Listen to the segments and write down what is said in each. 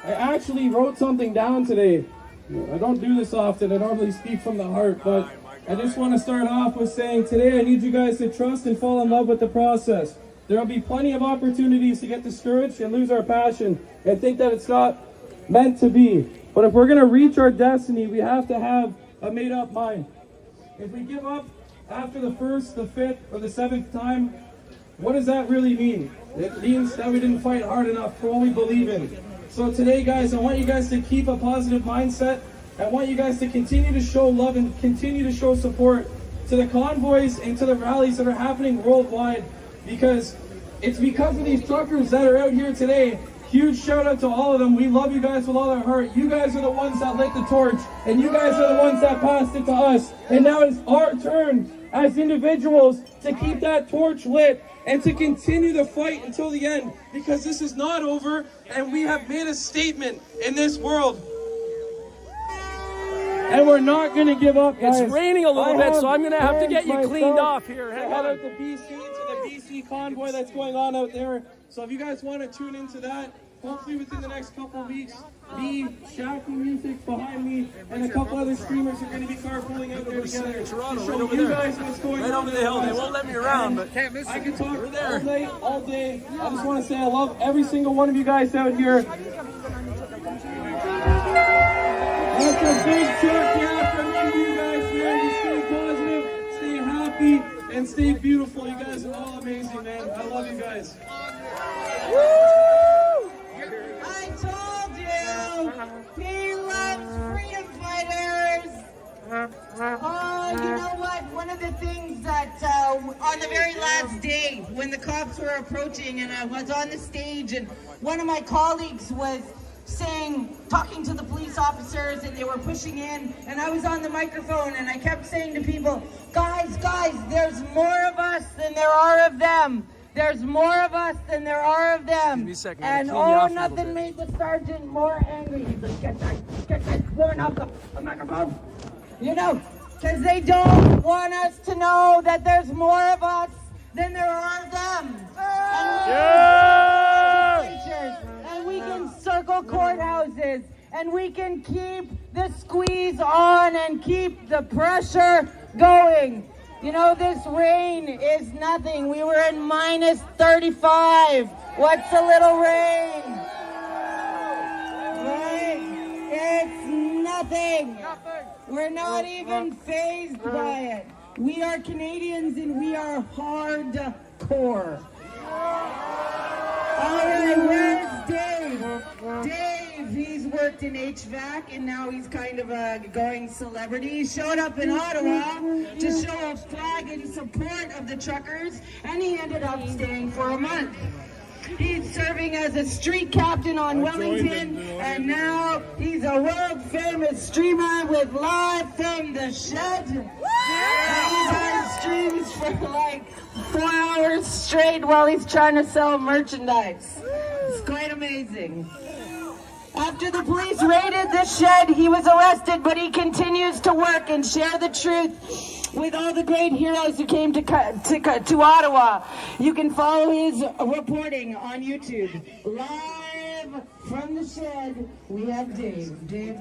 I actually wrote something down today. I don't do this often, I normally speak from the heart, but I just want to start off with saying today I need you guys to trust and fall in love with the process. There will be plenty of opportunities to get discouraged and lose our passion and think that it's not meant to be. But if we're going to reach our destiny, we have to have a made-up mind. If we give up after the first, the fifth, or the seventh time, what does that really mean? It means that we didn't fight hard enough for what we believe in. So today, guys, I want you guys to keep a positive mindset. I want you guys to continue to show love and continue to show support to the convoys and to the rallies that are happening worldwide, because it's because of these truckers that are out here today. Huge shout out to all of them. We love you guys with all our heart. You guys are the ones that lit the torch, and you guys are the ones that passed it to us. And now it's our turn as individuals to keep that torch lit and to continue the fight until the end, because this is not over, and we have made a statement in this world. And we're not going to give up, guys. It's raining a little bit, so I'm going to have to get you cleaned off here. Hang on. Head out to BC, to the BC convoy that's going on out there. So if you guys want to tune into that, hopefully within the next couple of weeks, me, Shaku Music behind me, and a couple other streamers are going to be carpooling out there together. Toronto, to show right over you there. guys what's going on. Right over the hill. They won't let me around, but can't miss I can talk all day. I just want to say I love every single one of you guys out here. That's a big truck yeah from you guys, man. You stay positive, stay happy, and stay beautiful. You guys are all amazing, man. I love you guys. Woo! I told you, he loves freedom fighters. Oh, you know what? One of the things that on the very last day when the cops were approaching and I was on the stage and one of my colleagues was talking to the police officers and they were pushing in and I was on the microphone and I kept saying to people, guys, there's more of us than there are of them. There's more of us than there are of them. And nothing made the sergeant more angry. He's like, get that woman off the microphone. You know, because they don't want us to know that there's more of us than there are of them. And we can circle courthouses, and we can keep the squeeze on and keep the pressure going. You know, this rain is nothing. We were in minus 35. What's a little rain? Right? It's nothing. We're not even fazed by it. We are Canadians and we are hardcore. All right, where's Dave? Dave, he's worked in HVAC and now he's kind of a going celebrity. He showed up in Ottawa to show a flag in support of the truckers, and he ended up staying for a month. He's serving as a street captain on Wellington, and now he's a world-famous streamer with Live from the Shed. He's on streams for like 4 hours straight while he's trying to sell merchandise. It's quite amazing. After the police raided the shed, he was arrested, but he continues to work and share the truth with all the great heroes who came to Ottawa. You can follow his reporting on YouTube. Live from the shed, we have Dave. Dave.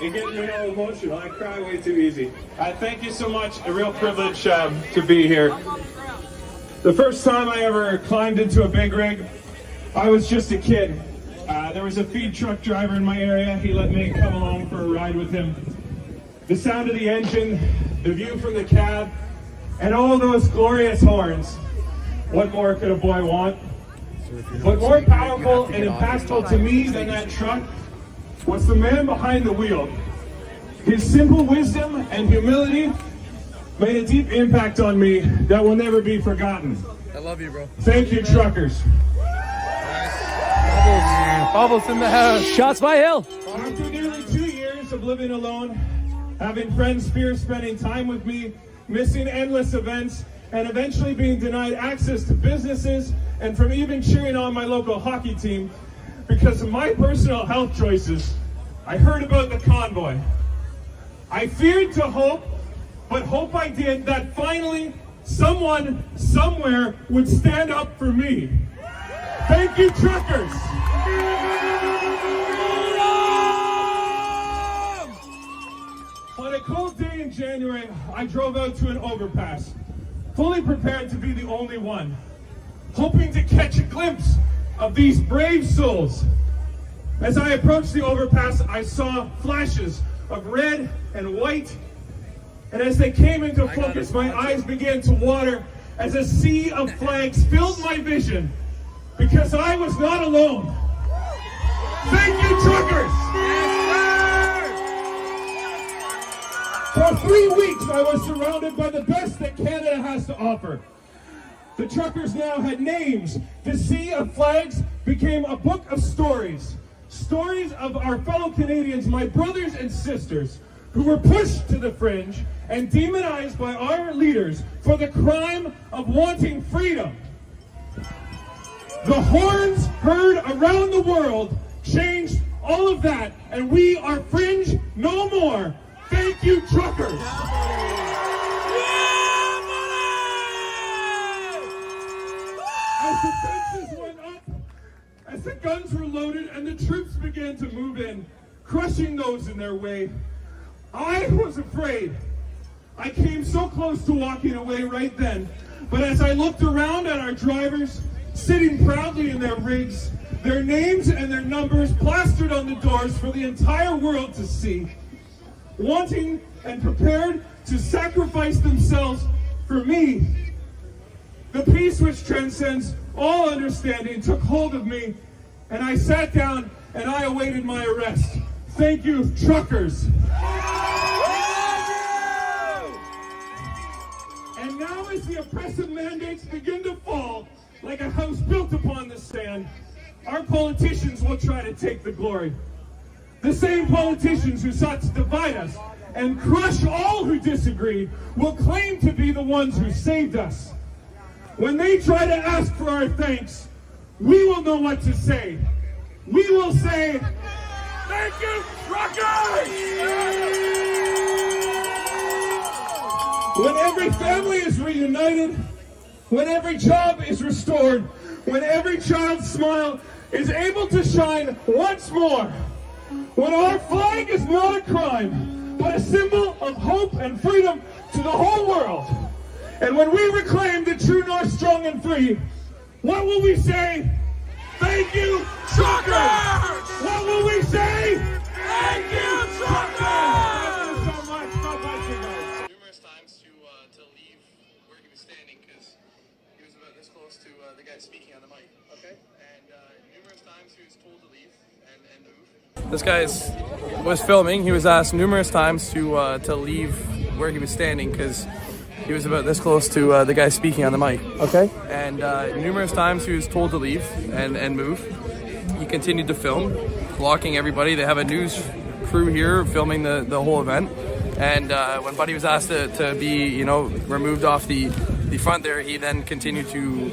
You're getting me all emotional. I cry way too easy. Thank you so much. A real privilege to be here. The first time I ever climbed into a big rig, I was just a kid. There was a feed truck driver in my area. He let me come along for a ride with him. The sound of the engine, the view from the cab, and all those glorious horns. What more could a boy want? But more powerful and impactful to me than that truck was the man behind the wheel. His simple wisdom and humility made a deep impact on me that will never be forgotten. I love you, bro. Thank you, truckers. Bubbles in the house. Shots by Hill. After nearly 2 years of living alone, having friends fear spending time with me, missing endless events, and eventually being denied access to businesses, and from even cheering on my local hockey team, because of my personal health choices, I heard about the convoy. I feared to hope, but hope I did, that finally someone somewhere would stand up for me. Thank you, truckers. On a cold day in January, I drove out to an overpass, fully prepared to be the only one, hoping to catch a glimpse of these brave souls. As I approached the overpass, I saw flashes of red and white, and as they came into focus, my eyes began to water as a sea of flags filled my vision, because I was not alone. Thank you, truckers! For 3 weeks, I was surrounded by the best that Canada has to offer. The truckers now had names. The sea of flags became a book of stories. Stories of our fellow Canadians, my brothers and sisters, who were pushed to the fringe and demonized by our leaders for the crime of wanting freedom. The horns heard around the world changed all of that, and we are fringe no more. Thank you, truckers. As the fences went up, as the guns were loaded and the troops began to move in, crushing those in their way, I was afraid. I came so close to walking away right then, but as I looked around at our drivers, sitting proudly in their rigs, their names and their numbers plastered on the doors for the entire world to see, wanting and prepared to sacrifice themselves for me, the peace which transcends all understanding took hold of me, and I sat down and I awaited my arrest. Thank you, truckers. And now as the oppressive mandates begin to fall like a house built upon the sand, our politicians will try to take the glory. The same politicians who sought to divide us and crush all who disagree will claim to be the ones who saved us. When they try to ask for our thanks, we will know what to say. We will say, thank you, truckers! When every family is reunited, when every job is restored, when every child's smile is able to shine once more, when our flag is not a crime, but a symbol of hope and freedom to the whole world, and when we reclaim the true north strong and free, what will we say? Thank you, truckers! What will we say? Thank you, truckers! Thank you so much. God bless you guys. Numerous times to leave where he was standing because he was about this close to the guy speaking on the mic. Okay. And numerous times he was told to leave and move. This guy was filming. He was asked numerous times to leave where he was standing because he was about this close to the guy speaking on the mic. Okay. And numerous times he was told to leave and move. He continued to film, blocking everybody. They have a news crew here filming the whole event. And when Buddy was asked to be, removed off the front there, he then continued to,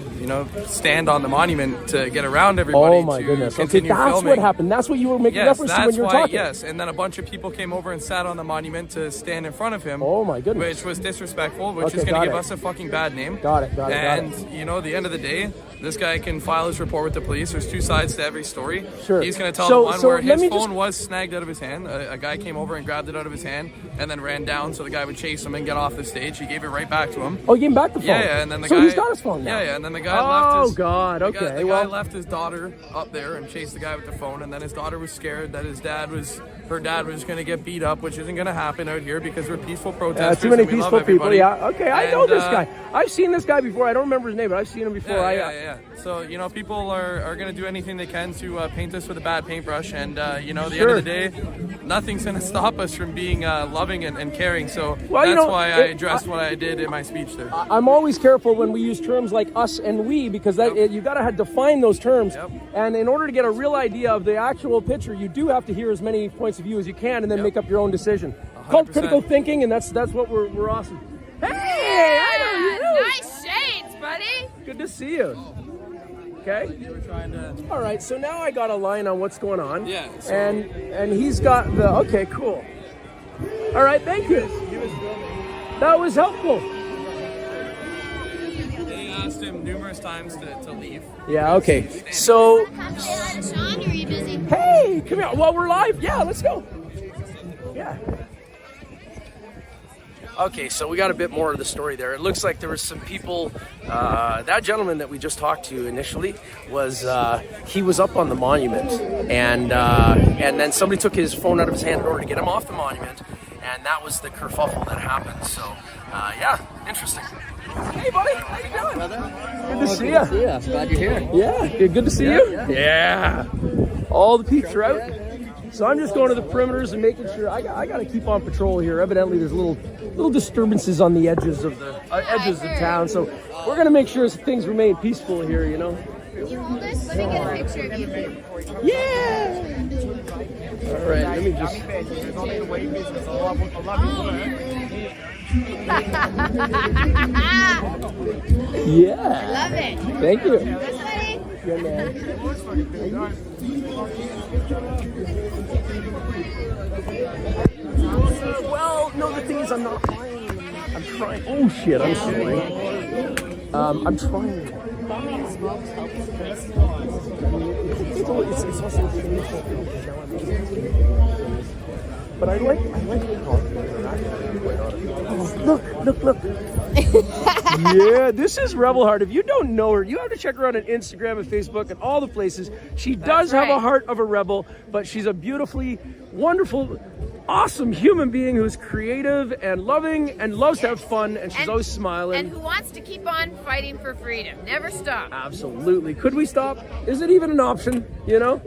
stand on the monument to get around everybody. Oh my goodness. Okay, that's filming. What happened. That's what you were making reference to when you were talking. Yes, and then a bunch of people came over and sat on the monument to stand in front of him. Oh my goodness. Which was disrespectful, which is going to give us a fucking bad name. Got it. And, at the end of the day, this guy can file his report with the police. There's two sides to every story. Sure. He's going to tell the one where his phone was snagged out of his hand. A guy came over and grabbed it out of his hand and then ran down so the guy would chase him and get off the stage. He gave it right back to him. Oh, he gave him back the phone? Yeah, and then the so guy... he's got his phone now? Yeah, and then the guy left his... Oh, God, okay. The guy left his daughter up there and chased the guy with the phone, and then his daughter was scared that her dad was going to get beat up, which isn't going to happen out here because we're peaceful protesters. Too many and we peaceful love people, everybody. yeah. Okay, I know this guy. I've seen this guy before. I don't remember his name, but I've seen him before. Yeah. So, people are going to do anything they can to paint us with a bad paintbrush, and, at the end of the day, nothing's going to stop us from being loving and caring. So that's why I addressed what I did in my speech there. I'm always careful when we use terms like us and we, because you got to define those terms. Yep. And in order to get a real idea of the actual picture, you do have to hear as many points of view as you can and then make up your own decision. 100%. Called critical thinking, and that's what we're awesome. Hey, I know you. Nice shades, buddy. Good to see you. Okay. You were trying to... All right. So now I got a line on what's going on. Yeah. So... And he's got the... Okay, cool. All right. Thank you. He was filming. That was helpful. asked him numerous times to leave. Yeah, okay. So, Come say hi to Sean, or are you busy? hey, come here. Well, we're live. Yeah, let's go. Yeah. Okay, so we got a bit more of the story there. It looks like there was some people. That gentleman that we just talked to initially was he was up on the monument, and then somebody took his phone out of his hand in order to get him off the monument, and that was the kerfuffle that happened. So, yeah, interesting. Hey, buddy, how you doing? Good to see you. Yeah, glad you're here. Yeah, good to see you. Yeah. All the peeps are out. So I'm just going to the perimeters and making sure I got to keep on patrol here. Evidently, there's little disturbances on the edges of the town. So we're gonna make sure things remain peaceful here. You know. Can you hold this? Let me get a picture of you. Yeah. All right. Let me just. Yeah. Love it. Thank you. This way. Good man. Well, no, the thing is, I'm not trying. I'm trying. Oh shit! I'm sorry. I'm trying. It's also painful. But I like look. Yeah, this is Rebel Heart. If you don't know her, you have to check her out on Instagram and Facebook and all the places. She does have a heart of a rebel, but she's a beautifully, wonderful, awesome human being who's creative and loving and loves to have fun, and she's always smiling. And who wants to keep on fighting for freedom. Never stop. Absolutely. Could we stop? Is it even an option? You know?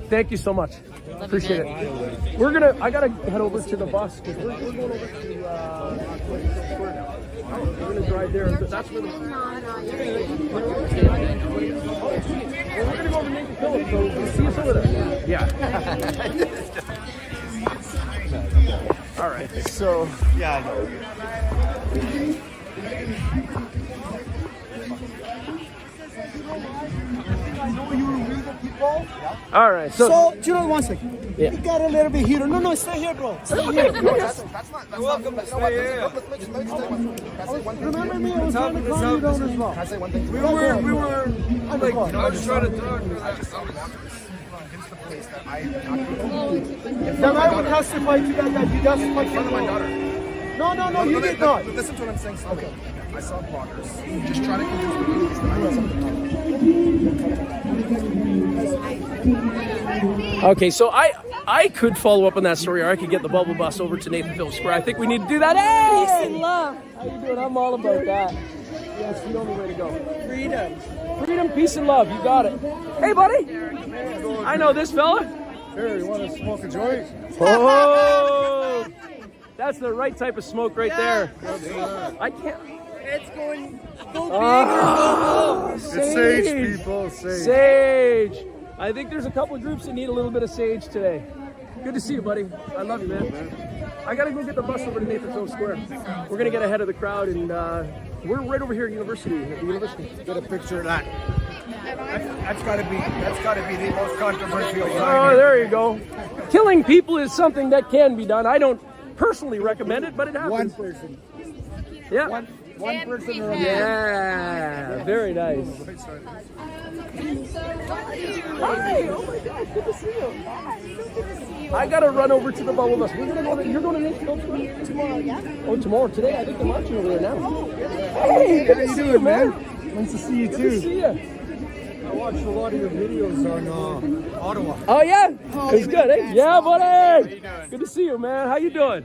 Thank you so much. Appreciate it. I gotta head over to the bus because we're going over to we're gonna drive there. That's where we're gonna go over to Nathan Phillips, so we'll see us over there. Yeah. All right. So Yeah, I know. all right. So So, do you know one second? Yeah. You got a little bit here. No, stay here, bro. Stay here. That's not. Welcome to stay here. Remember me? I was trying to calm you down as well. Can I say one thing? We were like, I was trying to talk. I just convince the police that I Then I would testify to that you testified in front of my daughter. No, you did not. Listen to what I'm saying. Okay. I saw bloggers just trying to convince the police that I did something wrong. okay, so I could follow up on that story, or I could get the bubble bus over to Nathan Phillips Square. I think we need to do that. Hey! Peace and love. How you doing? I'm all about that. That's the only way to go. Freedom, peace, and love. You got it. Hey, buddy. I know this fella. Here, you want to smoke a joint? Oh, that's the right type of smoke right there. I can't. It's going. Sage, people. Sage. I think there's a couple of groups that need a little bit of sage today. Good to see you, buddy. I love you, man. I gotta go get the bus over to Nathan Phillips Square. We're gonna get ahead of the crowd, and we're right over here at the university. Get a picture of that. That's got to be the most controversial. Oh, there you go. Killing people is something that can be done. I don't personally recommend it, but it happens. One person. Yeah. One person. Yeah. Very nice. Hi. Oh my gosh. Good to see you. I gotta run over to the bubble bus. You're going to Nathan Phillips Square tomorrow, yeah? Oh, tomorrow. Today, I think they're marching over there now. Hey, good to see you, man. Nice to see you Good too. to see you. I watched a lot of your videos on Ottawa. Oh yeah, it's good. Eh? Yeah, buddy. Good to see you, man. How you doing?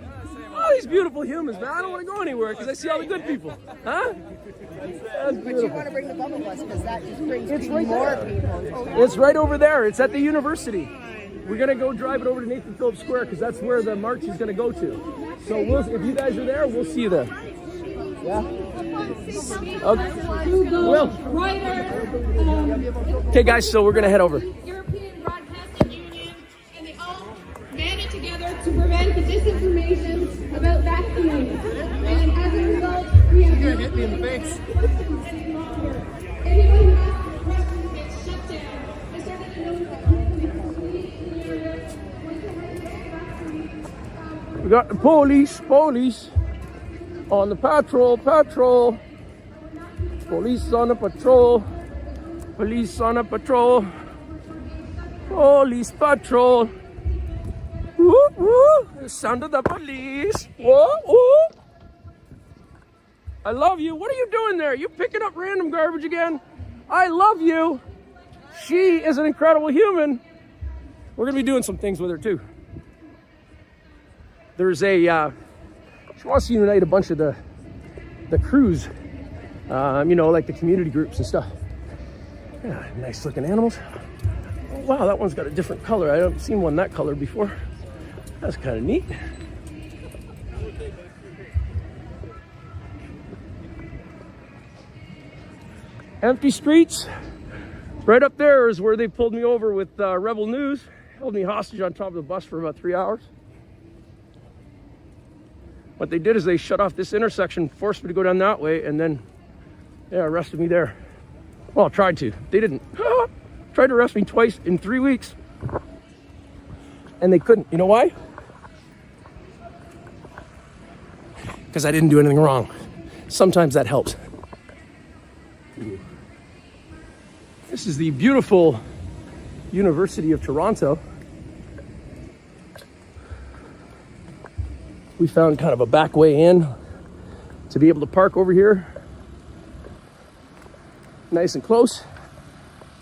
Oh, these beautiful humans, man. I don't want to go anywhere because I see all the good people. Huh? That's beautiful. But you want to bring the bubble bus because that just brings It's right more there. people. It's right over there. It's at the university. We're gonna go drive it over to Nathan Phillips Square because that's where the march is gonna go to. So if you guys are there, we'll see you there. Yeah. Okay. Well. Okay, guys. So we're gonna head over. European Broadcasting Union, and they all banded together to prevent the disinformation about vaccines. And as a result, we have You're gonna hit me in the face. anyone who asks questions gets shut down. I started to notice that We got the police on the patrol. Police on a patrol. Police on a patrol. Police patrol. Woo, woo. The sound of the police. Whoa, whoa. I love you. What are you doing there? You picking up random garbage again? I love you. She is an incredible human. We're going to be doing some things with her too. There's a, she wants to unite a bunch of the crews, you know, like the community groups and stuff. Yeah, nice looking animals. Oh, wow, that one's got a different color. I haven't seen one that color before. That's kind of neat. Empty streets. Right up there is where they pulled me over with Rebel News. Held me hostage on top of the bus for about 3 hours. What they did is they shut off this intersection, forced me to go down that way, and then they arrested me there. Well, tried to. They didn't. Tried to arrest me twice in 3 weeks. And they couldn't. You know why? Because I didn't do anything wrong. Sometimes that helps. This is the beautiful University of Toronto. We found kind of a back way in to be able to park over here. Nice and close.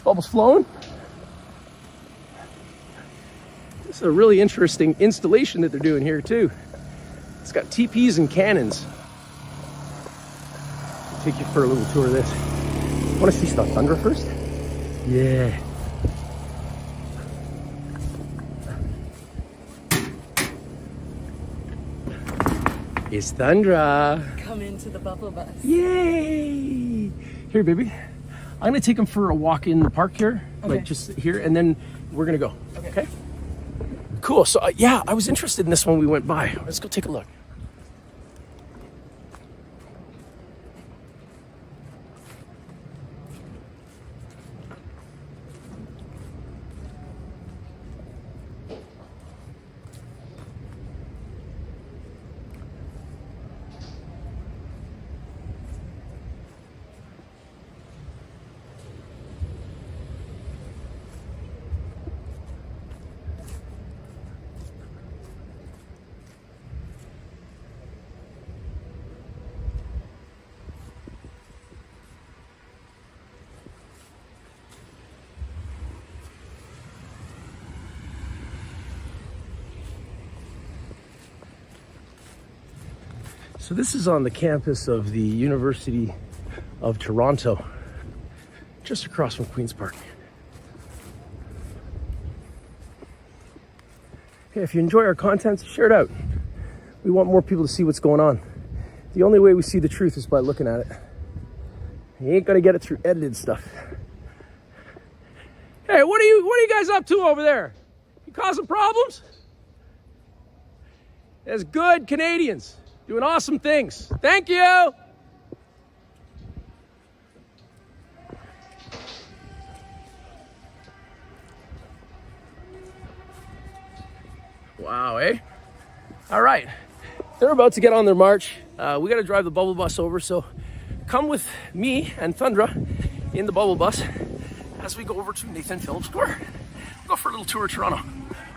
Bubbles flowing. This is a really interesting installation that they're doing here too. It's got teepees and cannons. I'll take you for a little tour of this. Want to see stuff thunder first? Yeah. It's Thundra. Come into the bubble bus. Yay! Here, baby. I'm gonna take him for a walk in the park here, like just here, and then we're gonna go. Okay? Cool. So yeah, I was interested in this when we went by. Let's go take a look. So this is on the campus of the University of Toronto, just across from Queen's Park. Hey, if you enjoy our content, share it out. We want more people to see what's going on. The only way we see the truth is by looking at it. You ain't gonna get it through edited stuff. Hey, what are you guys up to over there? You causing problems? As good Canadians. Doing awesome things. Thank you. Wow, eh? All right. They're about to get on their march. We got to drive the bubble bus over, so come with me and Thundra in the bubble bus as we go over to Nathan Phillips Square. Go for a little tour of Toronto.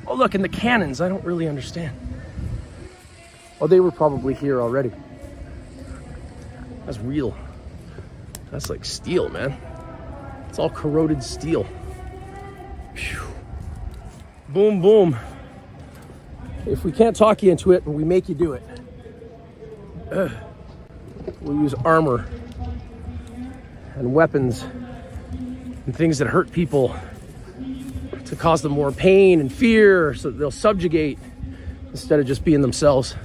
Oh, look, and the cannons. I don't really understand. Oh, they were probably here already. That's real. That's like steel, man. It's all corroded steel. Whew. Boom, boom. If we can't talk you into it, we make you do it. We'll use armor and weapons and things that hurt people to cause them more pain and fear so that they'll subjugate instead of just being themselves.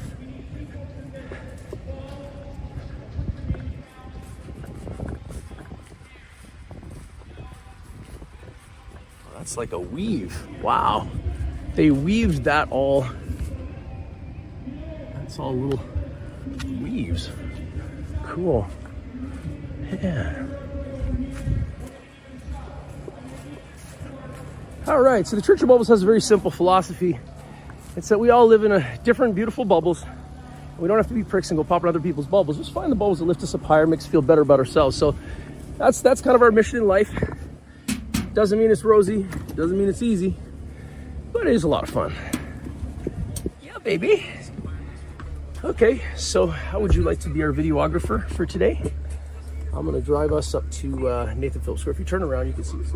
That's like a weave. Wow. They weaved that all. That's all little weaves. Cool. Yeah. All right, so the Church of Bubbles has a very simple philosophy. It's that we all live in different beautiful bubbles, We don't have to be pricks and go pop in other people's bubbles. Just find the bubbles that lift us up higher, makes us feel better about ourselves. So that's kind of our mission in life. Doesn't mean it's rosy, doesn't mean it's easy, but it is a lot of fun. Yeah, baby. Okay, so how would you like to be our videographer for today? I'm gonna drive us up to Nathan Phillips Square. If you turn around, you can see us.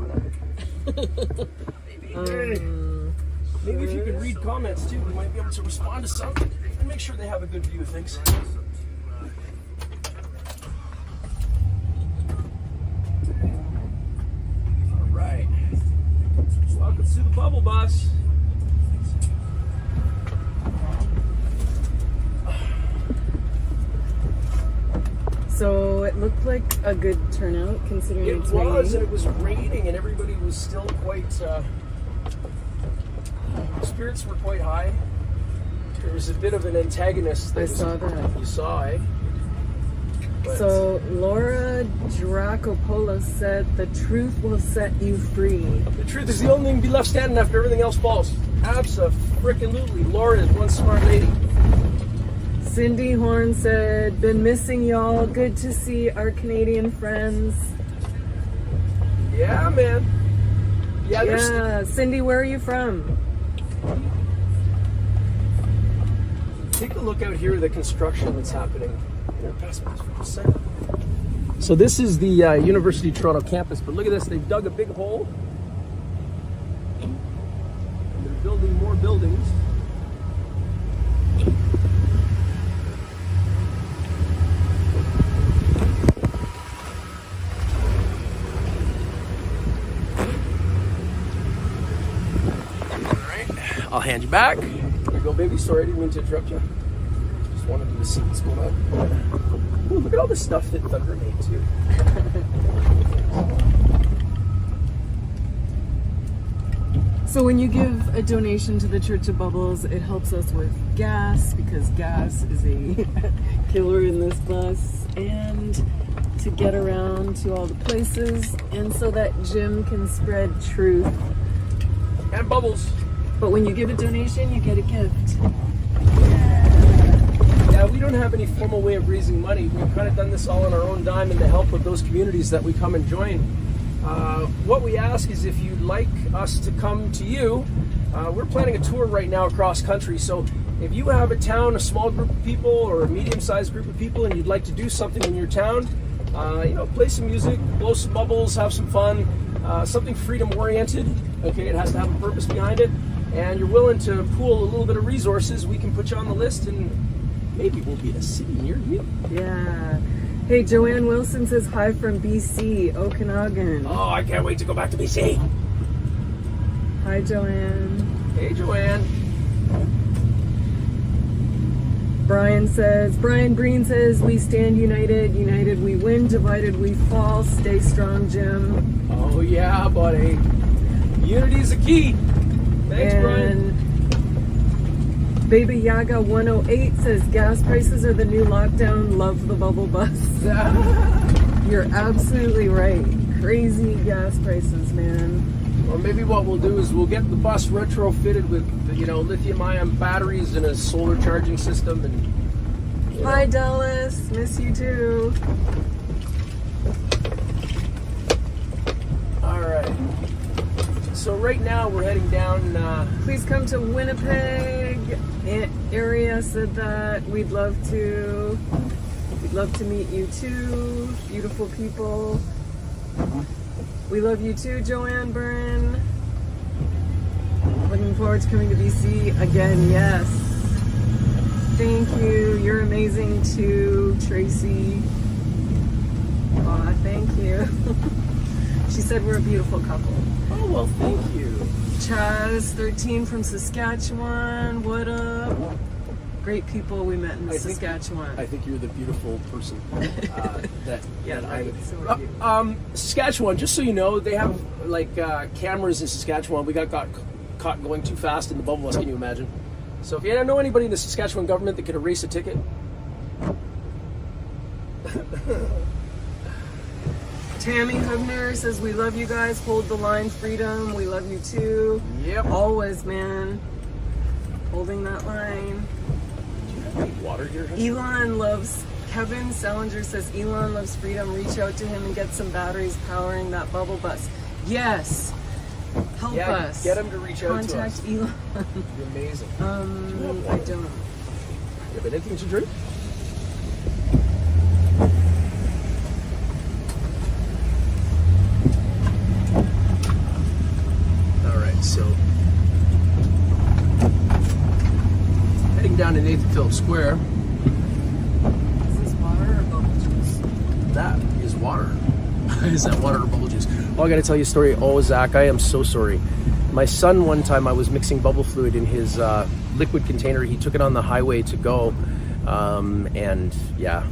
Maybe if you could read comments too, we might be able to respond to some and make sure they have a good view of things. All right. Welcome to the Bubble Bus. So it looked like a good turnout considering it's raining. It was, and it was raining, and everybody was still quite. Spirits were quite high. There was a bit of an antagonist. I saw that. You saw, eh? But so Laura Dracopoulos said, "The truth will set you free." The truth is the only thing to be left standing after everything else falls. Abso-frickin-lutely. Laura is one smart lady. Cindy Horn said, "Been missing y'all. Good to see our Canadian friends." Yeah, man. Yeah, Cindy, where are you from? Take a look out here at the construction that's happening. So this is the University of Toronto campus, but look at this. They've dug a big hole. And they're building more buildings. I'll hand you back. Here you go, baby. Sorry, I didn't mean to interrupt you. Just wanted you to see what's going on. Ooh, look at all the stuff that Thunder made, too. So when you give a donation to the Church of Bubbles, it helps us with gas, because gas is a killer in this bus, and to get around to all the places, and so that Jim can spread truth. And bubbles. But when you give a donation, you get a gift. Yeah, we don't have any formal way of raising money. We've kind of done this all on our own dime and the help of those communities that we come and join. What we ask is if you'd like us to come to you, we're planning a tour right now across country. So if you have a town, a small group of people or a medium-sized group of people, and you'd like to do something in your town, play some music, blow some bubbles, have some fun, something freedom-oriented. Okay, it has to have a purpose behind it. And you're willing to pool a little bit of resources, we can put you on the list and maybe we'll be in a city near you. Yeah. Hey, Joanne Wilson says hi from BC, Okanagan. Oh, I can't wait to go back to BC. Hi, Joanne. Hey, Joanne. Brian Breen says, we stand united, united we win, divided we fall. Stay strong, Jim. Oh, yeah, buddy. Unity is the key. Thanks, Brian. Baby Yaga 108 says gas prices are the new lockdown. Love the bubble bus. You're absolutely right. Crazy gas prices, man. Or maybe what we'll do is we'll get the bus retrofitted with, lithium-ion batteries and a solar charging system. And Hi, Dallas. Miss you too. All right. So right now we're heading down. Please come to Winnipeg area. Said that we'd love to. We'd love to meet you too. Beautiful people. We love you too, Joanne Byrne. Looking forward to coming to BC again. Yes. Thank you. You're amazing too, Tracy. Aw, thank you. She said we're a beautiful couple. Oh, well, thank you. Chaz 13 from Saskatchewan. What up? Great people we met in Saskatchewan. I think you're the beautiful person I Saskatchewan, just so you know, they have cameras in Saskatchewan. We got caught going too fast in the bubble bus, can you imagine? So if you know anybody in the Saskatchewan government that could erase a ticket. Tammy Hubner says, we love you guys. Hold the line, freedom. We love you too. Yep. Always, man. Holding that line. Did you Water here. Elon loves, Kevin Salinger says Elon loves freedom. Reach out to him and get some batteries powering that bubble bus. Yes. Help us. Get him to reach out to us. Contact Elon. It'd be amazing. I don't. You have anything to drink? Alright, so heading down to Nathan Phillips Square. Is this water or bubble juice? That is water. Is that water or bubble juice? Oh, I gotta tell you a story. Oh, Zach, I am so sorry. My son, one time I was mixing bubble fluid in his liquid container. He took it on the highway to go, and yeah,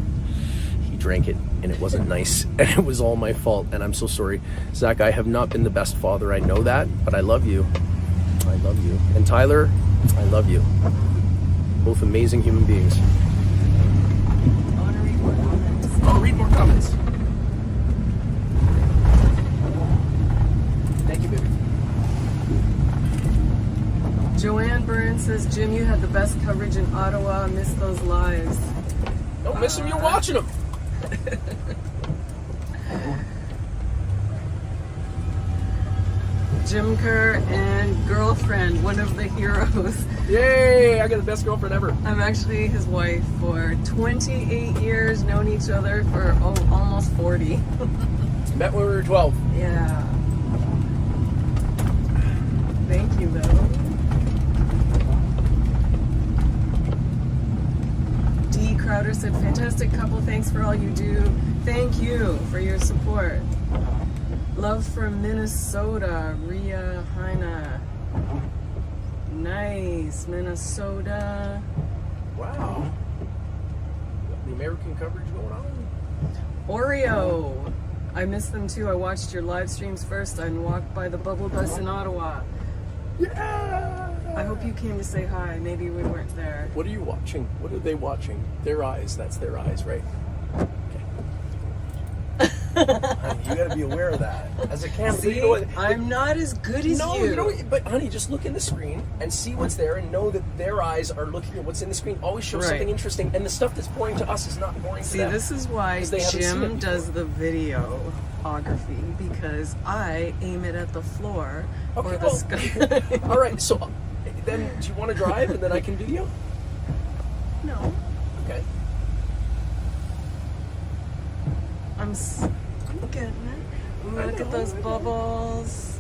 he drank it, and it wasn't nice, and it was all my fault, and I'm so sorry. Zach, I have not been the best father, I know that, but I love you. I love you. And Tyler, I love you. Both amazing human beings. I want to read more comments. Oh, read more comments. Thank you, baby. Joanne Burns says, Jim, you had the best coverage in Ottawa. Miss those lives. Don't miss them, you're watching them. Jim Kerr and girlfriend, one of the heroes. Yay, I got the best girlfriend ever. I'm actually his wife for 28 years, known each other for almost 40. Met when we were 12. Yeah. Thank you, though. D. Crowder said, fantastic couple, thanks for all you do. Thank you for your support. Love from Minnesota, Ria Heina. Nice, Minnesota. Wow. The American coverage going on. Oreo. I missed them too. I watched your live streams first and walked by the bubble bus in Ottawa. Yeah. I hope you came to say hi. Maybe we weren't there. What are you watching? What are they watching? Their eyes. That's their eyes, right? Honey, you gotta be aware of that. As a camera, See, you know what? I'm not as good as No, you. you know, but honey, just look in the screen and see what's there, and know that their eyes are looking at what's in the screen. Always show something interesting, and the stuff that's boring to us is not boring to them. See, this is why Jim does the videography, because I aim it at the floor or the sky. All right, so then do you want to drive, and then I can video? No. Okay. I'm getting it. Ooh, look at those bubbles.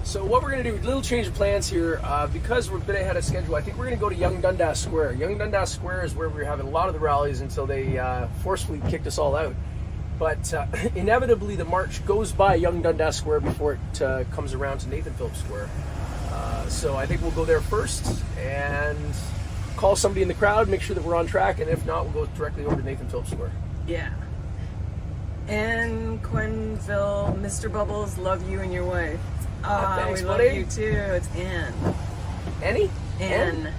So what we're going to do, a little change of plans here, because we're a bit ahead of schedule. I think we're going to go to Yonge Dundas Square. Yonge Dundas Square is where we were having a lot of the rallies until they forcefully kicked us all out. But inevitably the march goes by Yonge Dundas Square before it comes around to Nathan Phillips Square. So I think we'll go there first and call somebody in the crowd, make sure that we're on track, and if not, we'll go directly over to Nathan Phillips Square. Yeah. And Quenville, Mr. Bubbles, love you and your wife. Thanks, we buddy. love you too. It's Ann. Annie? Ann.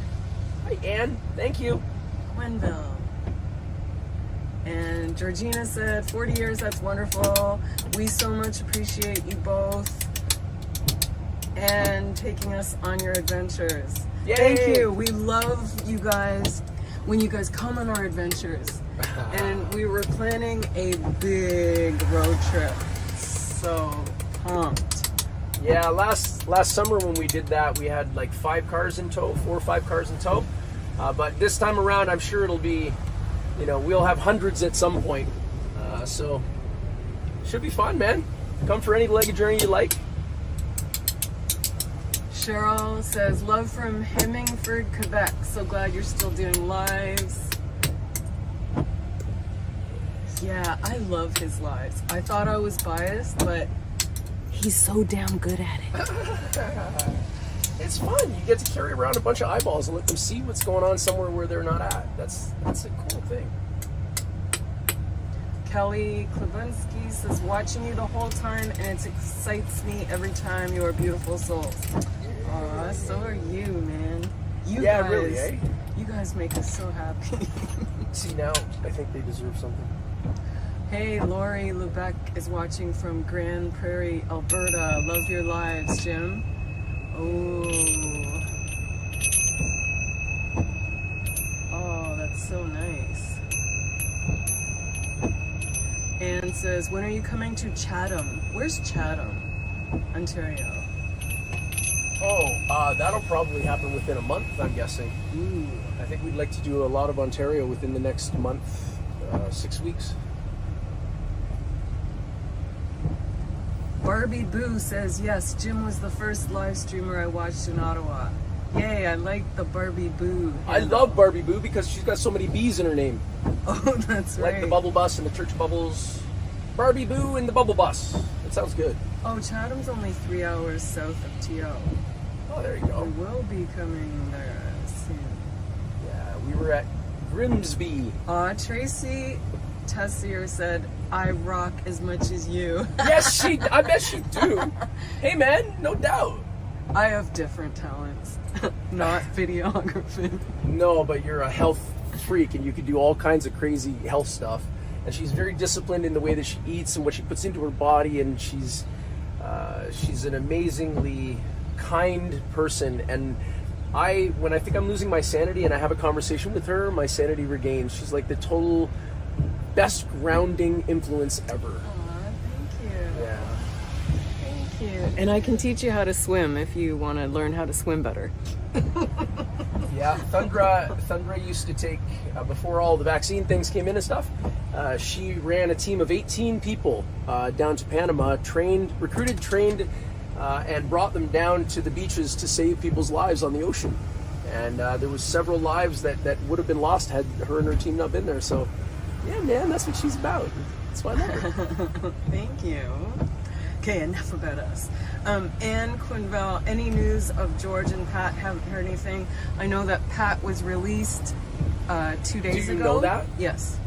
Hi, Ann. Thank you. Quenville. And Georgina said, 40 years, that's wonderful. We so much appreciate you both and taking us on your adventures. Yay. Thank you. We love you guys when you guys come on our adventures. And we were planning a big road trip. So pumped. Yeah, last summer when we did that, we had like 5 cars in tow, 4 or 5 cars in tow. But this time around, I'm sure it'll be, we'll have hundreds at some point. So should be fun, man. Come for any leg of journey you like. Cheryl says, love from Hemingford, Quebec. So glad you're still doing lives. Yeah, I love his lives. I thought I was biased, but he's so damn good at it. It's fun. You get to carry around a bunch of eyeballs and let them see what's going on somewhere where they're not at. That's a cool thing. Kelly Klebunski says, watching you the whole time, and it excites me every time. You are beautiful souls. Aw, so are you, man. You guys, really, eh? You guys make us so happy. See, now I think they deserve something. Hey, Lori Lubeck is watching from Grand Prairie, Alberta. Love your lives, Jim. Oh. so nice. Anne says, when are you coming to Chatham? Where's Chatham? Ontario. Oh, that'll probably happen within a month, I'm guessing. Ooh. I think we'd like to do a lot of Ontario within the next month, 6 weeks. Barbie Boo says, yes, Jim was the first live streamer I watched in Ottawa. Yay, I like the Barbie Boo. I love Barbie Boo because she's got so many B's in her name. Oh, that's right. Like the Bubble Bus and the Church Bubbles. Barbie Boo and the Bubble Bus. That sounds good. Oh, Chatham's only 3 hours south of TO. Oh, there you go. We will be coming there soon. Yeah, we were at Grimsby. Tracy Tessier said, I rock as much as you. Yes, I bet she do. Hey, man, no doubt. I have different talents, not videography. No, but you're a health freak and you can do all kinds of crazy health stuff. And she's very disciplined in the way that she eats and what she puts into her body. And she's an amazingly kind person. And when I think I'm losing my sanity and I have a conversation with her, my sanity regains. She's like the total best grounding influence ever. Aw, thank you. Yeah. Thank you. And I can teach you how to swim if you want to learn how to swim better. Yeah, Thundra used to take, before all the vaccine things came in and stuff, she ran a team of 18 people down to Panama, recruited, trained, and brought them down to the beaches to save people's lives on the ocean. And there was several lives that would have been lost had her and her team not been there. So, yeah, man, that's what she's about. That's why I love her. Thank you. Okay, enough about us. Anne Quinville, any news of George and Pat? Haven't heard anything. I know that Pat was released 2 days ago. Do you know that? Yes.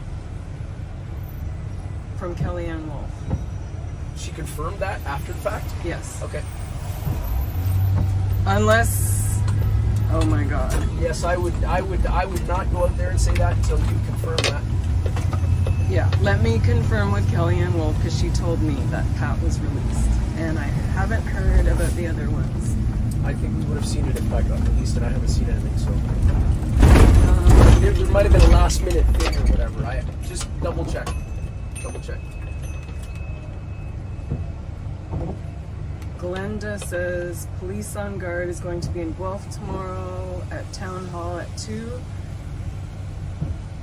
From Kellyanne Wolf. She confirmed that after the fact? Yes. Okay. Unless, oh my God. Yes, I would not go out there and say that until you confirm that. Yeah, let me confirm with Kellyanne Wolf because she told me that Pat was released, and I haven't heard about the other ones. I think we would have seen it if Pat got released, and I haven't seen anything, so there might have been a last minute thing or whatever. I just double check. Glenda says police on guard is going to be in Guelph tomorrow at Town Hall at 2.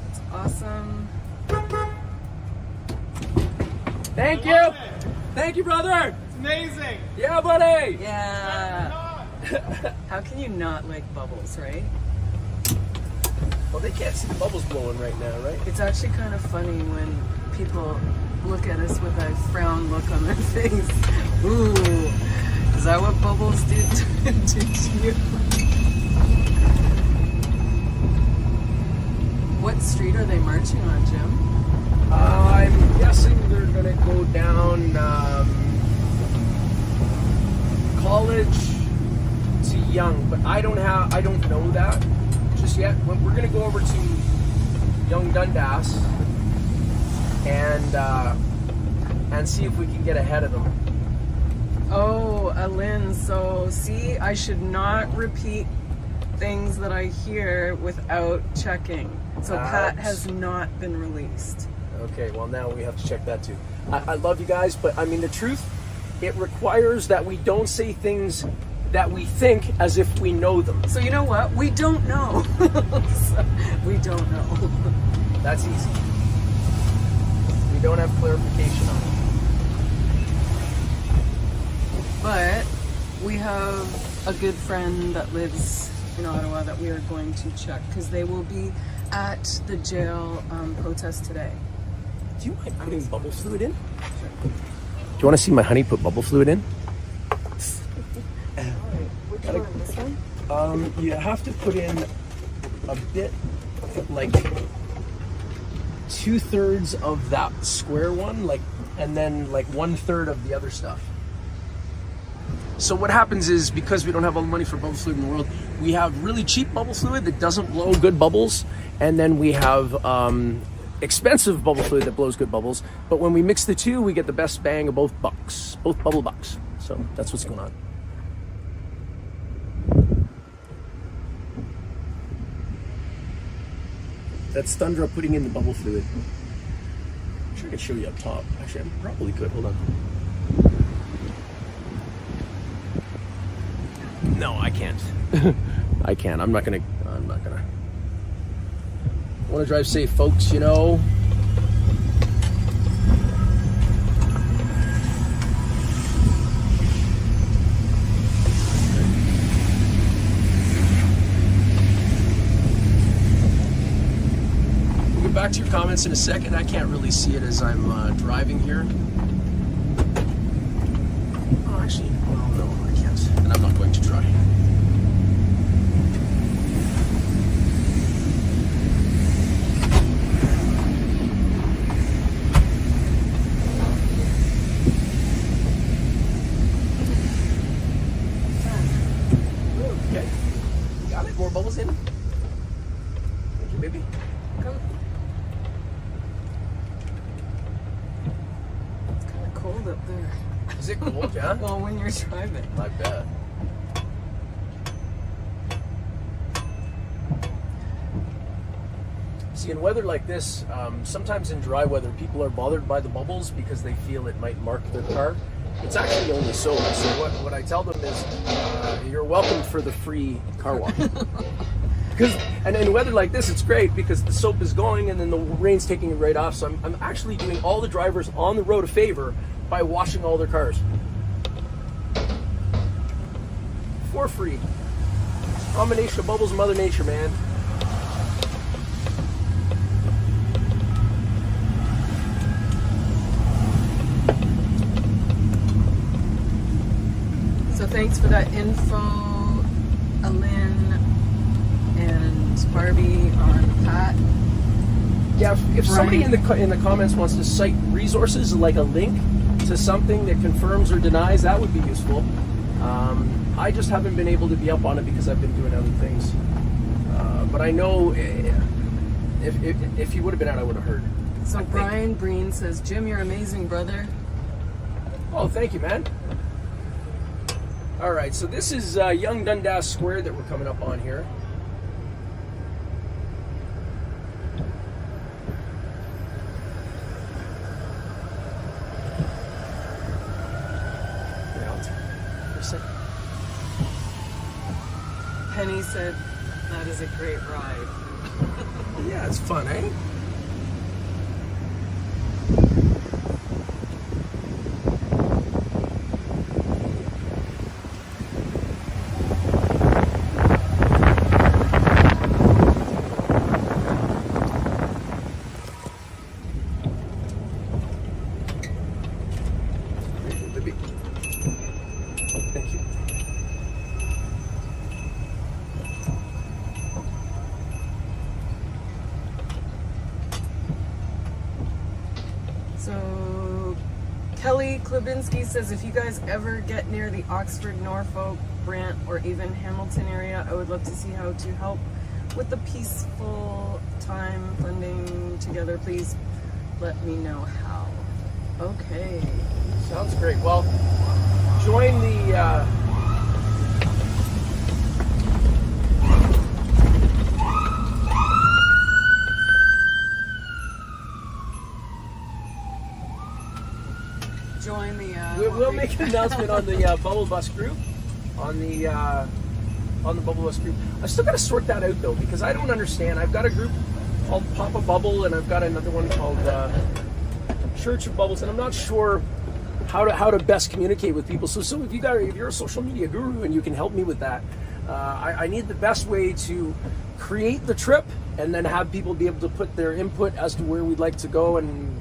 That's awesome. Thank you. Thank you, brother. It's amazing. Yeah, buddy. Yeah. How can you not like bubbles, right? Well, they can't see the bubbles blowing right now, right? It's actually kind of funny when people look at us with a frown look on their face. Ooh, is that what bubbles did to you? What street are they marching on, Jim? I'm guessing they're gonna go down College to Yonge, but I don't know that just yet. We're gonna go over to Yonge Dundas and see if we can get ahead of them. Oh, Alin, so see, I should not repeat things that I hear without checking. So Pat has not been released. Okay, well now we have to check that too. I love you guys, but I mean the truth, it requires that we don't say things that we think as if we know them. So you know what? We don't know. We don't know. That's easy. We don't have clarification on it. But we have a good friend that lives in Ottawa that we are going to check because they will be at the jail protest today. Do you mind putting bubble fluid in? Sure. Do you want to see my honey put bubble fluid in? Which one? This one? You have to put in a bit, like 2/3 of that square one, and then like 1/3 of the other stuff. So what happens is, because we don't have all the money for bubble fluid in the world, we have really cheap bubble fluid that doesn't blow good bubbles, and then we have expensive bubble fluid that blows good bubbles. But when we mix the two, we get the best bang of both bubble bucks. So that's what's going on. That's Thundra putting in the bubble fluid. I'm sure I could show you up top. Actually, I probably could. Hold on. No, I can't. I can't. I'm not gonna. I want to drive safe, folks. You know. We'll get back to your comments in a second. I can't really see it as I'm driving here. Oh, actually, well, no, I can't, and I'm not going to try. Okay, you got it. More bubbles in. Thank you, baby. Come. It's kind of cold up there. Is it cold, yeah? Well, when you're driving. I bet. See, in weather like this, sometimes in dry weather, people are bothered by the bubbles because they feel it might mark their car. It's actually only soap. So what I tell them is, you're welcome for the free car wash. And in weather like this, it's great because the soap is going and then the rain's taking it right off. So I'm actually doing all the drivers on the road a favor by washing all their cars. For free. Combination of bubbles and Mother Nature, man. So thanks for that info, Alin and Barbie on Pat. Yeah, if somebody in the comments wants to cite resources like a link to something that confirms or denies, that would be useful. I just haven't been able to be up on it because I've been doing other things. But I know if he would have been out, I would have heard. So Brian Breen says, Jim, you're amazing, brother. Oh, thank you, man. All right, so this is Young Dundas Square that we're coming up on here. Penny said, that is a great ride. Yeah, it's fun, eh? Thank you. So Kelly Klubinski says, if you guys ever get near the Oxford, Norfolk, Brant, or even Hamilton area, I would love to see how to help with the peaceful time funding together. Please let me know how. Okay. Sounds great. Well, join the we'll make an announcement on the Bubble Bus group, on the Bubble Bus group. I've still got to sort that out though, because I don't understand. I've got a group called Pop a Bubble, and I've got another one called Church of Bubbles, and I'm not sure how to best communicate with people. So if you're a social media guru and you can help me with that, I need the best way to create the trip and then have people be able to put their input as to where we'd like to go, and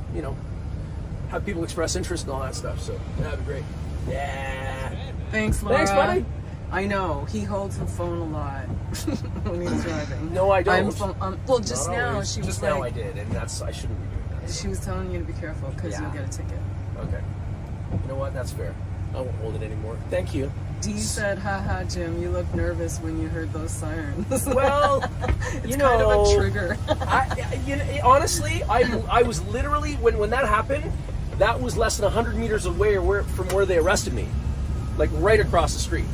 have people express interest and all that stuff. So that'd be great. Yeah. Thanks, Laura. Thanks, buddy. I know he holds the phone a lot when he's driving. No, I don't. Well, just Not now always. she just was now like, I did, and I shouldn't be doing that. She was telling you to be careful because Yeah. you'll get a ticket. Okay. You know what? That's fair. I won't hold it anymore. Thank you. Dee said, haha, Jim, you look nervous when you heard those sirens. Well, it's kind of a trigger. Honestly, I was literally, when that happened, that was less than 100 meters away from where they arrested me. Like right across the street.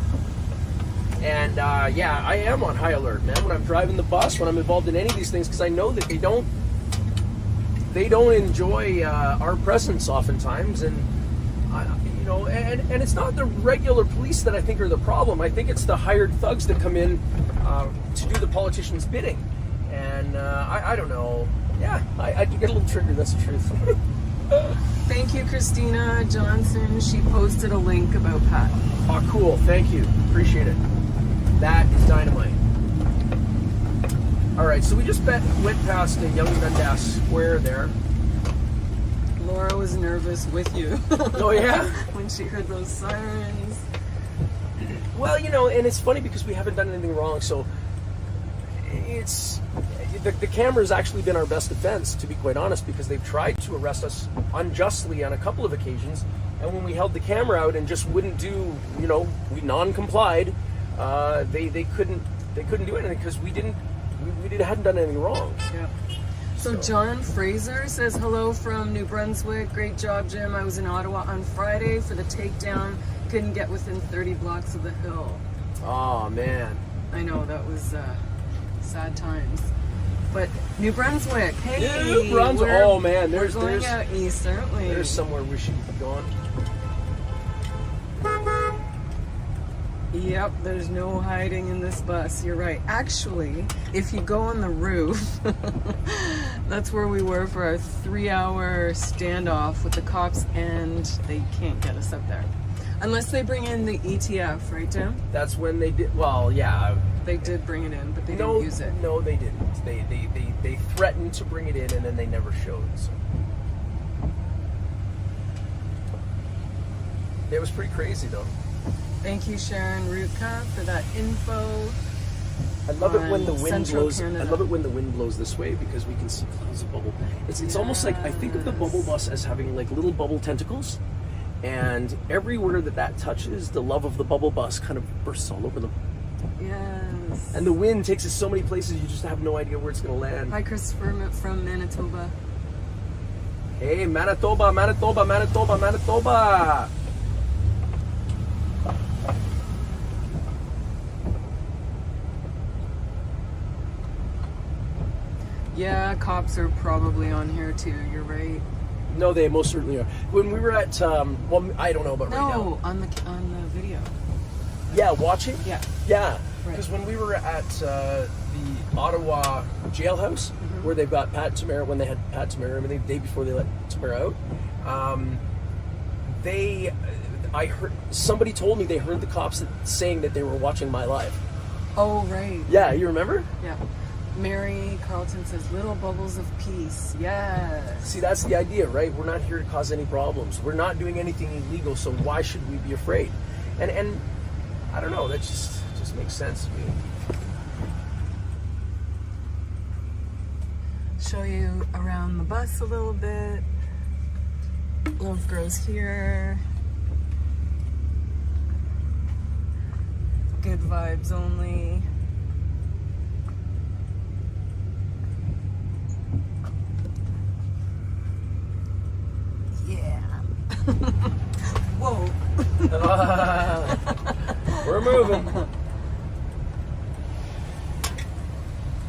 And yeah, I am on high alert, man, when I'm driving the bus, when I'm involved in any of these things, because I know that they don't enjoy our presence oftentimes. And you know, and it's not the regular police that I think are the problem. I think it's the hired thugs that come in to do the politicians' bidding. And I don't know. Yeah, I get a little triggered, that's the truth. Thank you, Christina Johnson. She posted a link about Pat. Oh, cool. Thank you. Appreciate it. That is dynamite. All right, so we just went past the Young Dundas Square there. Laura was nervous with you. Oh, yeah? When she heard those sirens. Well, you know, and it's funny because we haven't done anything wrong, so it's... The camera's actually been our best defense, to be quite honest, because they've tried to arrest us unjustly on a couple of occasions, and when we held the camera out and just wouldn't do, you know, we non-complied, they couldn't do anything because we hadn't done anything wrong. Yeah. So John Fraser says, hello from New Brunswick. Great job, Jim. I was in Ottawa on Friday for the takedown. Couldn't get within 30 blocks of the hill. Oh, man. I know, that was sad times. But New Brunswick, hey. New Brunswick. Oh, man. We're going out east, aren't we? There's somewhere we should be going. Yep, there's no hiding in this bus. You're right. Actually, if you go on the roof, that's where we were for our 3-hour standoff with the cops, and they can't get us up there. Unless they bring in the ETF, right, Tim? That's when they did, well, yeah. They did bring it in, but they didn't use it. No, they didn't. They threatened to bring it in, and then they never showed. So. It was pretty crazy, though. Thank you, Sharon Rutka, for that info. I love it when the wind Central blows. Canada. I love it when the wind blows this way because we can see clouds of bubble. It's almost like I think of the bubble bus as having like little bubble tentacles, and everywhere that touches, the love of the bubble bus kind of bursts all over them. Yes. And the wind takes us so many places you just have no idea where it's going to land. Hi, Christopher from Manitoba. Hey, Manitoba, Manitoba, Manitoba, Manitoba. Yeah, cops are probably on here too. You're right. No, they most certainly are. When we were at, well, I don't know about right now. No, on the video. Yeah, watching. Yeah. Yeah, because when we were at the Ottawa jailhouse, where they've got Pat Tamara, when they had Pat Tamara, I mean, the day before they let Tamara out, I heard somebody told me they heard the cops saying that they were watching my live. Oh, right. Yeah, you remember? Yeah. Mary Carlton says, little bubbles of peace. Yes. See, that's the idea, right? We're not here to cause any problems. We're not doing anything illegal, so why should we be afraid? And I don't know, that just makes sense to me. Show you around the bus a little bit. Love grows here. Good vibes only. Yeah. Whoa. We're moving.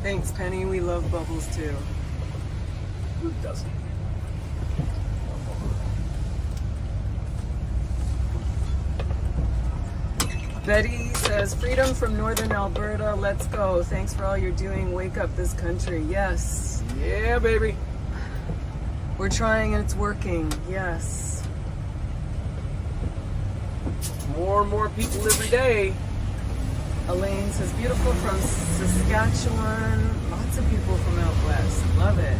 Thanks, Penny. We love bubbles too. Who doesn't? Betty says, freedom from Northern Alberta. Let's go. Thanks for all you're doing. Wake up this country. Yes. Yeah, baby. We're trying and it's working. Yes. More and more people every day. Elaine says, beautiful from Saskatchewan. Lots of people from out west. Love it.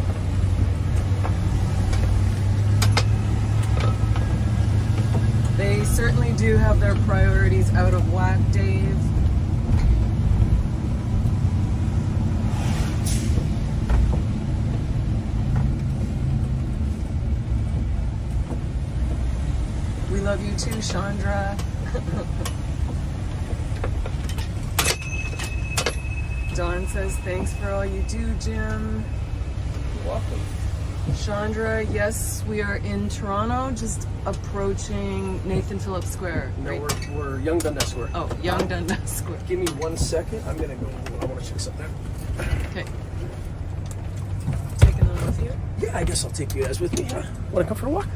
They certainly do have their priorities out of whack, Dave. We love you too, Chandra. Dawn says, thanks for all you do, Jim. You're welcome. Chandra, yes, we are in Toronto, just approaching Nathan Phillips Square. No, Right? we're Young Dundas Square. Oh, Young Dundas Square. Give me 1 second. I'm gonna go. I want to check something out. Okay. Taking them with you? Yeah, I guess I'll take you guys with me. Want to come for a walk?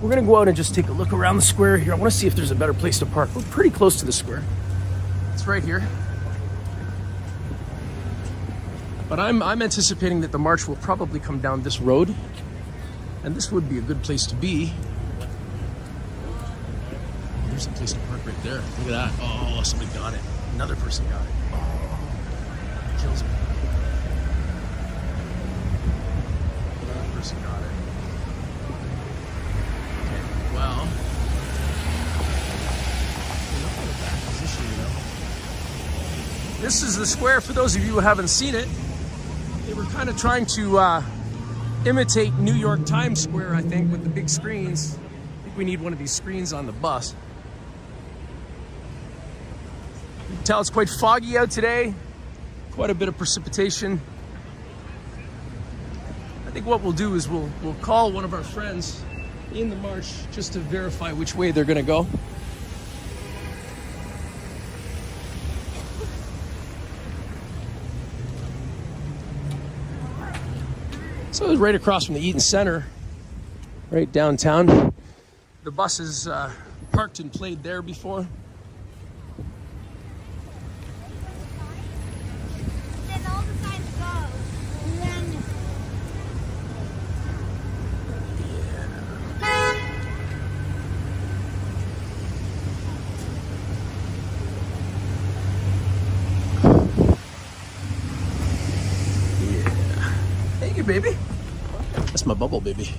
We're gonna go out and just take a look around the square here. I want to see if there's a better place to park. We're pretty close to the square. It's right here. But I'm anticipating that the march will probably come down this road, and this would be a good place to be. There's a place to park right there. Look at that. Oh, somebody got it. Another person got it. Oh, it kills me. Another person got it. Okay, well, we're not in a bad position, you know. This is the square, for those of you who haven't seen it. They were kind of trying to imitate New York Times Square, I think, with the big screens. I think we need one of these screens on the bus. You can tell it's quite foggy out today. Quite a bit of precipitation. I think what we'll do is we'll call one of our friends in the march just to verify which way they're gonna go. So it was right across from the Eaton Center, right downtown. The bus is parked and played there before. Then all the signs go. And then... Thank you, baby. That's my bubble, baby.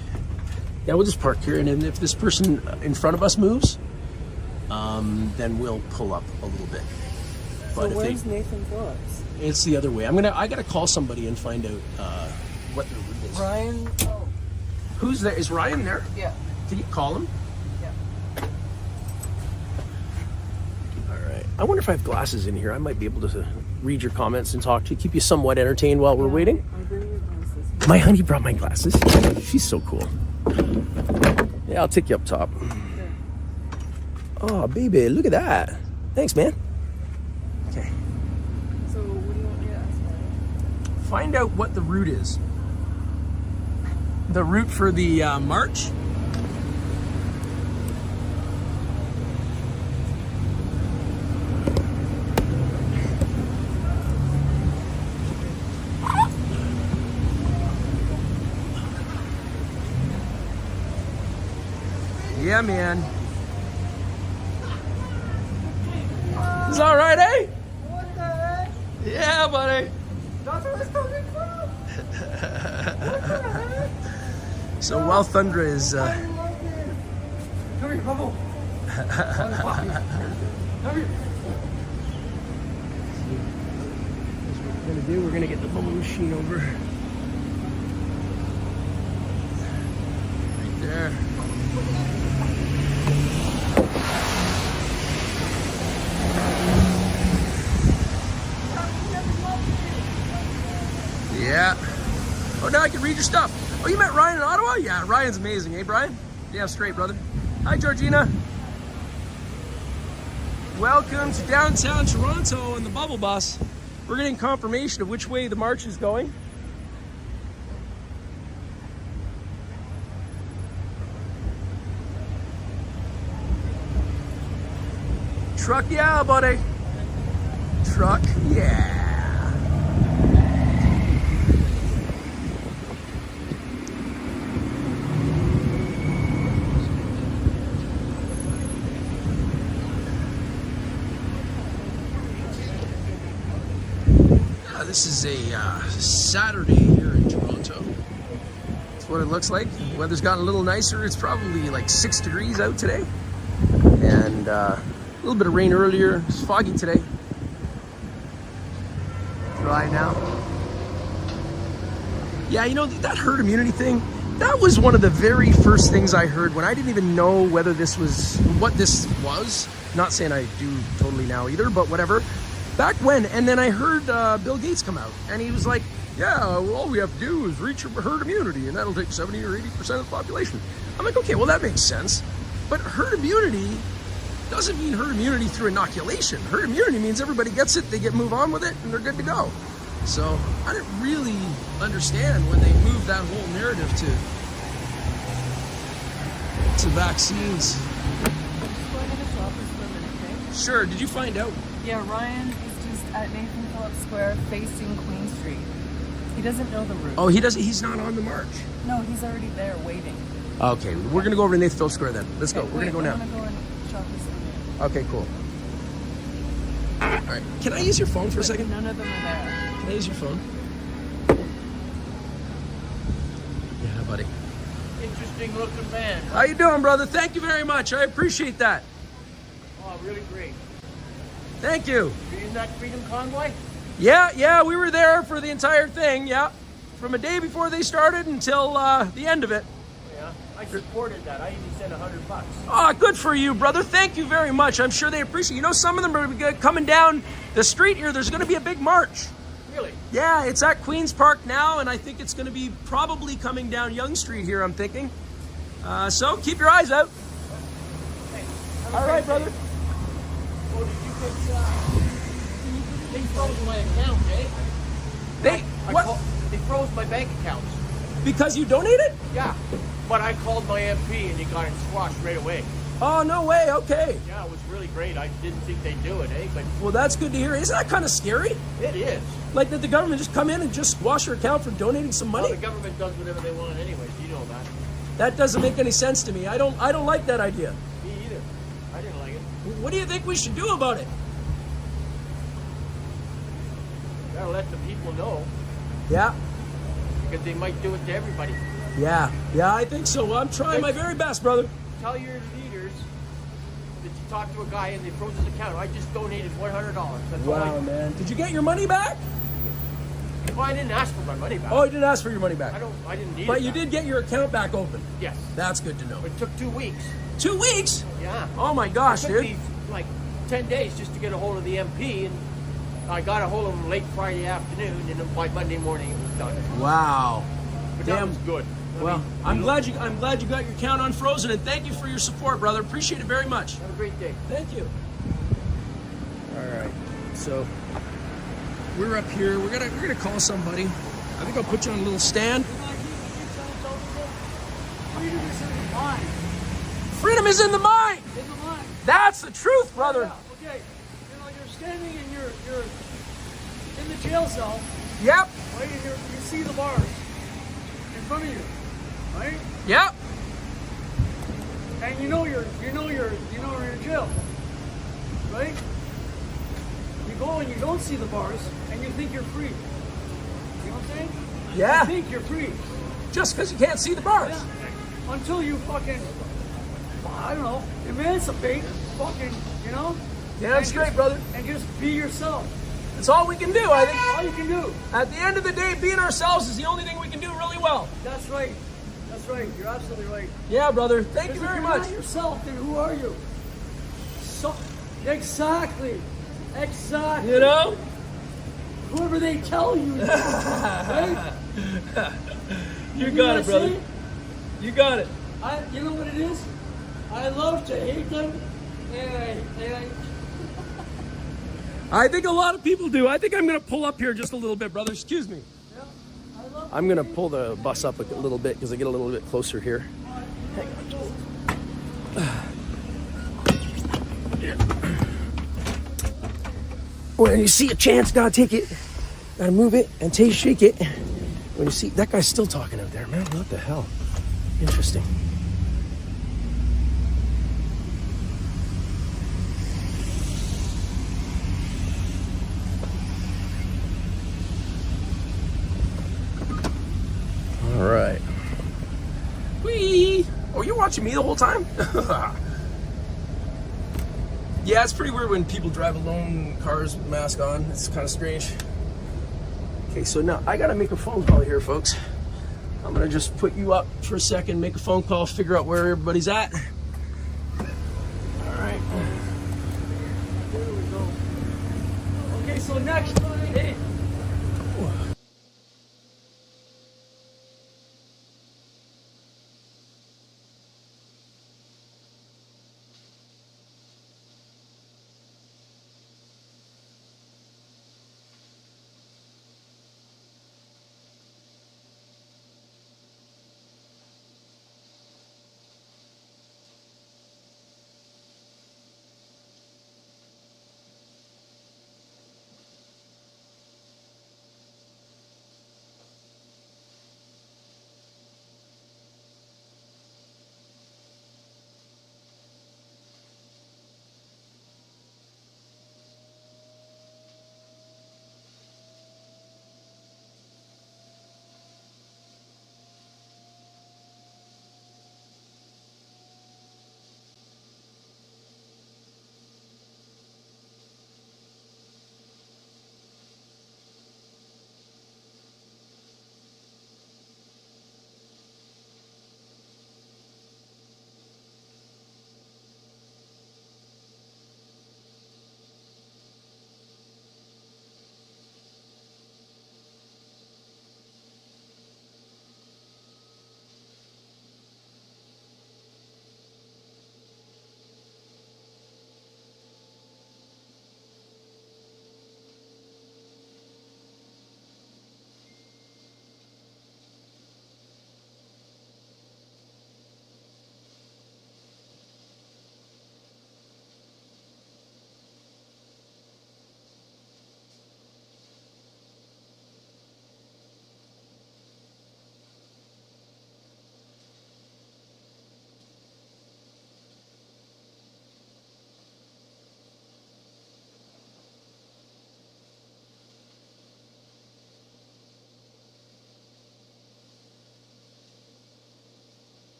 Yeah, we'll just park here, and then if this person in front of us moves, then we'll pull up a little bit. But So where's Nathan Phillips? It's the other way. I gotta call somebody and find out what their route is. Ryan? Oh. Who's there? Is Ryan there? Yeah. Can you call him? Yeah. All right. I wonder if I have glasses in here. I might be able to read your comments and talk to you, keep you somewhat entertained while we're waiting. I bring your glasses. My honey brought my glasses. She's so cool. Yeah, I'll take you up top. Oh, baby, look at that. Thanks, man. Okay. So what do you want me to ask for? Find out what the route is. The route for the march. Yeah, man. Is that all right, eh? What the heck? Yeah, buddy. That's where it's coming from. What the heck? So while Thundra is Come here, Bubble. Come here. we're gonna get the bubble machine over right there. Yeah. Oh, now I can read your stuff. Oh, you met Ryan in Ottawa? Yeah, Ryan's amazing, eh, Brian? Yeah, straight, brother. Hi, Georgina. Welcome to downtown Toronto on the bubble bus. We're getting confirmation of which way the march is going. Truck, yeah, buddy. Truck, yeah. This is a Saturday here in Toronto. That's what it looks like. The weather's gotten a little nicer. It's probably like 6 degrees out today. And a little bit of rain earlier. It's foggy today. Dry now. Yeah, you know, that herd immunity thing, that was one of the very first things I heard when I didn't even know whether this was, what this was. Not saying I do totally now either, but whatever. Back when, and then I heard Bill Gates come out, and he was like, yeah, well, all we have to do is reach herd immunity, and that'll take 70 or 80% of the population. I'm like, okay, well, that makes sense. But herd immunity doesn't mean herd immunity through inoculation. Herd immunity means everybody gets it, they move on with it, and they're good to go. So I didn't really understand when they moved that whole narrative to vaccines. Sure, did you find out? Yeah, Ryan is just at Nathan Phillips Square facing Queen Street. He doesn't know the route. Oh, he's not on the march? No, he's already there waiting. Okay, we're gonna go over to Nathan Phillips Square then. Let's go, we're gonna go now. I'm gonna go and shop this in. Okay, cool. All right, can I use your phone for a second? None of them are there. Can I use your phone? Yeah, buddy. Interesting looking man. How you doing, brother? Thank you very much. I appreciate that. Oh, really great. Thank you. You in that Freedom Convoy? Yeah, we were there for the entire thing, yeah. From a day before they started until the end of it. Yeah, I supported that. I even sent $100. Oh, good for you, brother. Thank you very much. I'm sure they appreciate it. You know, some of them are coming down the street here. There's going to be a big march. Really? Yeah, it's at Queen's Park now, and I think it's going to be probably coming down Yonge Street here, I'm thinking. So keep your eyes out. Hey, all right, brother. Oh, did you get, they froze my account, eh? They froze my bank accounts. Because you donated? Yeah, but I called my MP and he got it squashed right away. Oh, no way, okay. Yeah, it was really great. I didn't think they'd do it, eh? But well, that's good to hear. Isn't that kind of scary? It is. Like, did the government just come in and just squash your account for donating some money? Well, the government does whatever they want anyways, you know that. That doesn't make any sense to me. I don't like that idea. Me either. I didn't like it. What do you think we should do about it? Gotta let the people know. Yeah. Because they might do it to everybody. Yeah, I think so. Well, I'm trying my very best, brother. Tell your leaders that you talked to a guy and they froze his account. I just donated $100. That's all wow, man. Did you get your money back? Well, I didn't ask for my money back. Oh, you didn't ask for your money back? I didn't need it. But you did get your account back open? Yes. That's good to know. It took 2 weeks. 2 weeks? Yeah. Oh my gosh, it took dude. me like 10 days just to get a hold of the MP, and I got a hold of him late Friday afternoon, and then by Monday morning it was done. Wow. But damn. that was good. Well, I'm glad you got your account unfrozen, and thank you for your support, brother. Appreciate it very much. Have a great day. Thank you. All right, so we're up here. We're gonna call somebody. I think I'll put you on a little stand. Freedom is in the mind. Freedom is in the mind. In the mind. That's the truth, brother. Yeah, okay. You know, you're standing and you're in the jail cell. Yep. Right, and you see the bars in front of you, right? Yep. And you know you're in jail, right? You go and you don't see the bars, and you think you're free. You know what I'm saying? Yeah. You think you're free. Just because you can't see the bars. Yeah. Until you fucking, I don't know, emancipate, fucking, you know? Yeah, that's great, brother. And just be yourself. That's all we can do, I think. All you can do. At the end of the day, being ourselves is the only thing we can do really well. That's right. That's right. You're absolutely right. Yeah, brother. Thank you very much. If you're not yourself, then who are you? So, exactly. Exactly. You know? Whoever they tell you. Right? You got it, brother. You got it. You know what it is? I love to hate them, and I think a lot of people do. I think I'm going to pull up here just a little bit, brother. Excuse me. I'm going to pull the bus up a little bit because I get a little bit closer here. Hang on. When you see a chance, gotta take it. Gotta move it and shake it. When you see that guy's still talking out there, man. What the hell? Interesting. All right. Whee! Oh, you're watching me the whole time? Yeah, it's pretty weird when people drive alone, cars with mask on. It's kind of strange. Okay, so now I gotta make a phone call here, folks. I'm gonna just put you up for a second, make a phone call, figure out where everybody's at. All right. There we go. Okay, so next Friday,